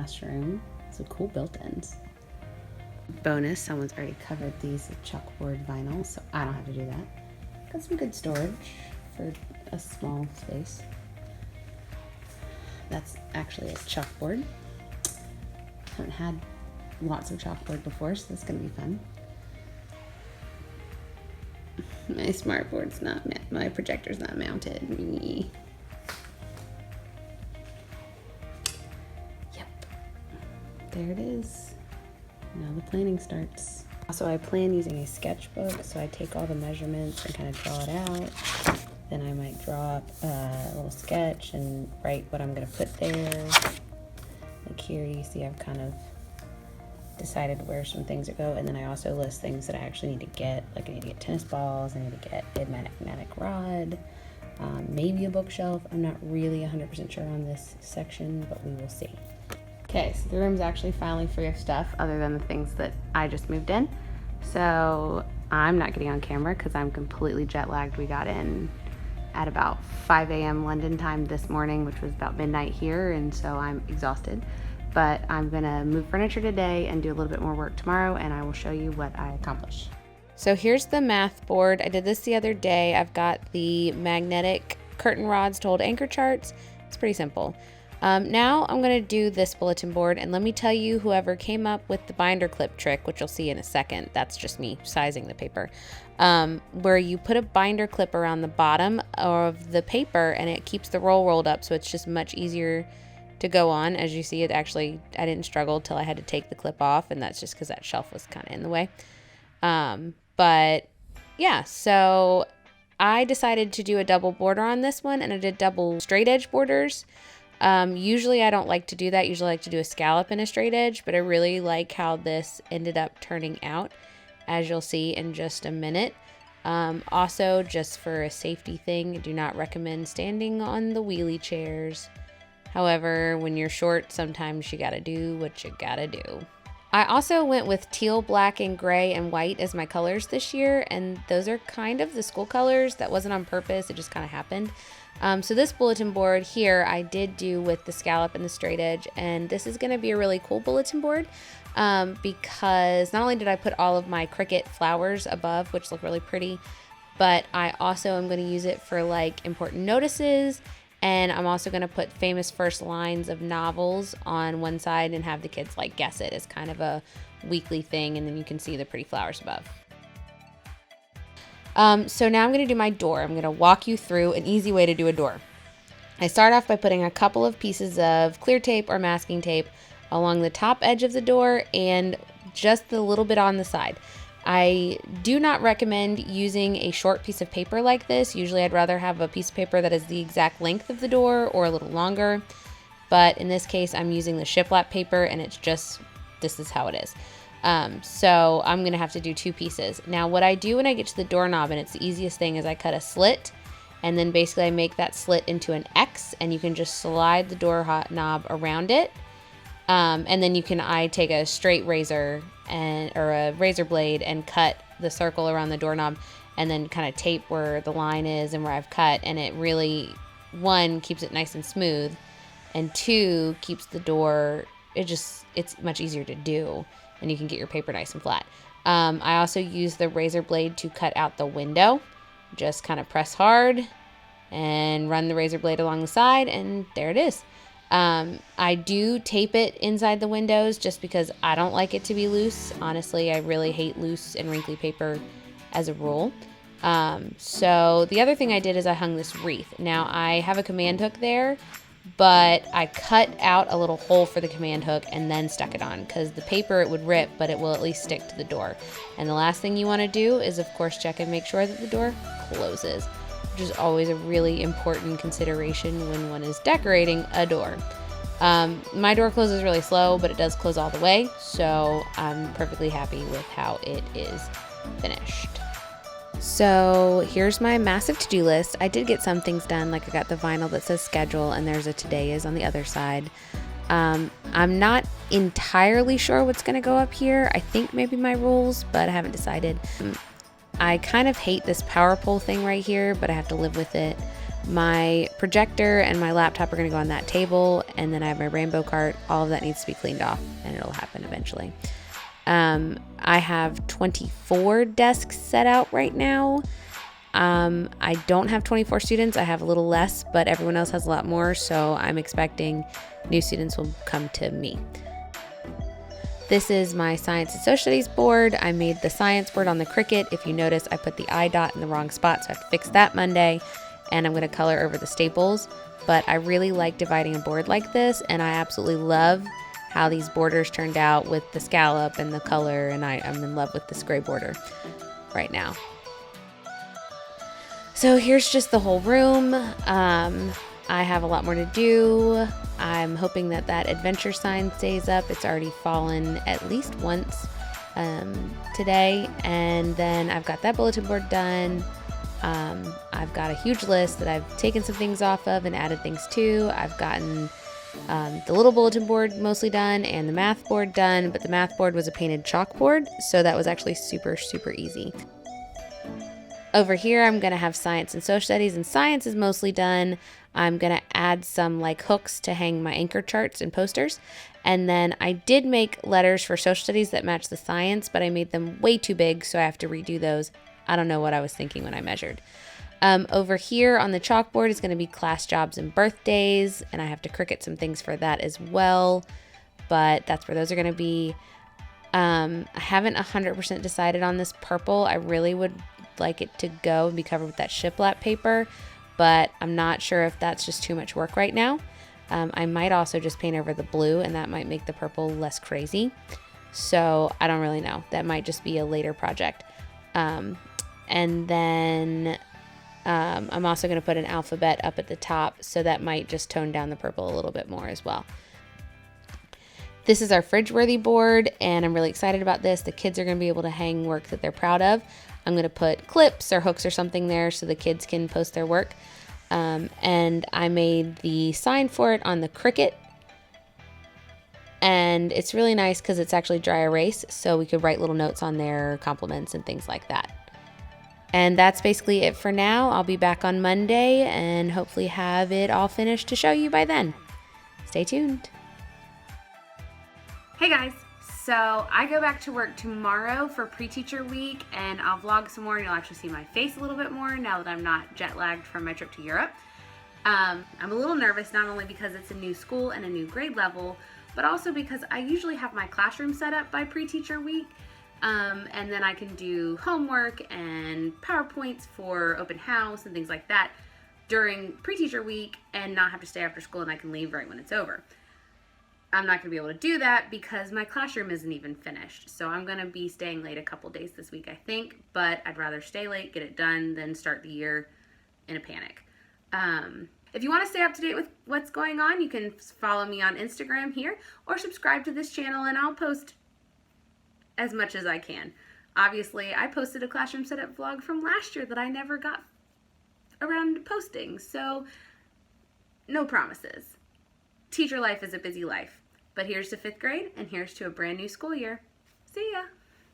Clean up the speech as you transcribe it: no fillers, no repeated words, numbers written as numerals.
classroom. Some cool built-ins. Bonus, someone's already covered these with chalkboard vinyl, so I don't have to do that. Got some good storage for a small space. That's actually a chalkboard. Haven't had lots of chalkboard before, so that's gonna be fun. My smartboard's not, my projector's not mounted. Yep, there it is. Now the planning starts. So I plan using a sketchbook, so I take all the measurements and kind of draw it out. Then I might draw up a little sketch and write what I'm gonna put there. Like here you see I've kind of decided where some things go, and then I also list things that I actually need to get. Like I need to get tennis balls, I need to get a magnetic rod, maybe a bookshelf. I'm not really 100% sure on this section, but we will see. Okay, so the room's actually finally free of stuff other than the things that I just moved in. So I'm not getting on camera because I'm completely jet lagged. We got in at about 5 a.m. London time this morning, which was about midnight here, and so I'm exhausted. But I'm gonna move furniture today and do a little bit more work tomorrow, and I will show you what I accomplish. So here's the math board. I did this the other day. I've got the magnetic curtain rods to hold anchor charts. It's pretty simple. Now I'm gonna do this bulletin board, and let me tell you, whoever came up with the binder clip trick, which you'll see in a second, that's just me sizing the paper, where you put a binder clip around the bottom of the paper and it keeps the roll rolled up, so it's just much easier to go on. As you see, it actually, I didn't struggle till I had to take the clip off, and that's just because that shelf was kind of in the way. But yeah, so I decided to do a double border on this one, and I did double straight edge borders. Usually I don't like to do that. Usually I like to do a scallop and a straight edge, but I really like how this ended up turning out, as you'll see in just a minute. Also, just for a safety thing, I do not recommend standing on the wheelie chairs. However, when you're short, sometimes you gotta do what you gotta do. I also went with teal, black, and gray and white as my colors this year, and those are kind of the school colors. That wasn't on purpose, it just kind of happened. So this bulletin board here I did do with the scallop and the straight edge, and this is gonna be a really cool bulletin board because not only did I put all of my Cricut flowers above, which look really pretty, but I also am gonna use it for like important notices. And I'm also gonna put famous first lines of novels on one side and have the kids like guess it as kind of a weekly thing, and then you can see the pretty flowers above. So now I'm gonna do my door. I'm gonna walk you through an easy way to do a door. I start off by putting a couple of pieces of clear tape or masking tape along the top edge of the door and just a little bit on the side. I do not recommend using a short piece of paper like this. Usually I'd rather have a piece of paper that is the exact length of the door or a little longer. But in this case, I'm using the shiplap paper, and it's just, this is how it is. So I'm going to have to do two pieces. Now what I do when I get to the doorknob, and it's the easiest thing, is I cut a slit, and then basically I make that slit into an X, and you can just slide the doorknob around it. And then I take a straight razor or a razor blade and cut the circle around the doorknob, and then kind of tape where the line is and where I've cut, and it really, one, keeps it nice and smooth, and two, keeps the door, it's much easier to do, and you can get your paper nice and flat. I also use the razor blade to cut out the window. Just kind of press hard and run the razor blade along the side, and there it is. I do tape it inside the windows just because I don't like it to be loose. Honestly, I really hate loose and wrinkly paper as a rule. So the other thing I did is I hung this wreath. Now I have a command hook there, but I cut out a little hole for the command hook and then stuck it on, because the paper, it would rip, but it will at least stick to the door. And the last thing you want to do is, of course, check and make sure that the door closes, which is always a really important consideration when one is decorating a door. My door closes really slow, but it does close all the way, so I'm perfectly happy with how it is finished. So here's my massive to-do list. I did get some things done, like I got the vinyl that says schedule, and there's a today is on the other side. I'm not entirely sure what's going to go up here. I think maybe my rules, but I haven't decided. I kind of hate this power pole thing right here, but I have to live with it. My projector and my laptop are going to go on that table, and then I have my rainbow cart. All of that needs to be cleaned off, and it'll happen eventually. I have 24 desks set out right now. I don't have 24 students. I have a little less, but everyone else has a lot more, so I'm expecting new students will come to me. This is my science and social studies board. I made the science board on the Cricut. If you notice, I put the eye dot in the wrong spot, so I have to fix that Monday, and I'm going to color over the staples. But I really like dividing a board like this, and I absolutely love how these borders turned out with the scallop and the color, and I'm in love with this gray border right now. So here's just the whole room. I have a lot more to do. I'm hoping that that adventure sign stays up. It's already fallen at least once today. And then I've got that bulletin board done. I've got a huge list that I've taken some things off of and added things to. I've gotten the little bulletin board mostly done and the math board done, but the math board was a painted chalkboard, so that was actually super, super easy. Over here, I'm going to have science and social studies, and science is mostly done. I'm going to add some like hooks to hang my anchor charts and posters. And then I did make letters for social studies that match the science, but I made them way too big, so I have to redo those. I don't know what I was thinking when I measured. Over here on the chalkboard is going to be class jobs and birthdays, and I have to Cricut some things for that as well, but that's where those are going to be. I haven't 100% decided on this purple. I really would like it to go and be covered with that shiplap paper, but I'm not sure if that's just too much work right now. I might also just paint over the blue, and that might make the purple less crazy. So I don't really know. That might just be a later project. And then I'm also going to put an alphabet up at the top, so that might just tone down the purple a little bit more as well. This is our Fridge-worthy board, and I'm really excited about this. The kids are going to be able to hang work that they're proud of. I'm going to put clips or hooks or something there so the kids can post their work. And I made the sign for it on the Cricut. And it's really nice because it's actually dry erase, so we could write little notes on there, compliments and things like that. And that's basically it for now. I'll be back on Monday and hopefully have it all finished to show you by then. Stay tuned. Hey guys. So I go back to work tomorrow for pre-teacher week, and I'll vlog some more and you'll actually see my face a little bit more now that I'm not jet lagged from my trip to Europe. I'm a little nervous, not only because it's a new school and a new grade level, but also because I usually have my classroom set up by pre-teacher week, and then I can do homework and PowerPoints for open house and things like that during pre-teacher week and not have to stay after school, and I can leave right when it's over. I'm not going to be able to do that because my classroom isn't even finished. So I'm going to be staying late a couple days this week, I think, but I'd rather stay late, get it done, than start the year in a panic. If you want to stay up to date with what's going on, you can follow me on Instagram here or subscribe to this channel, and I'll post as much as I can. Obviously, I posted a classroom setup vlog from last year that I never got around to posting, so no promises. Teacher life is a busy life. But here's to 5th grade, and here's to a brand new school year. See ya!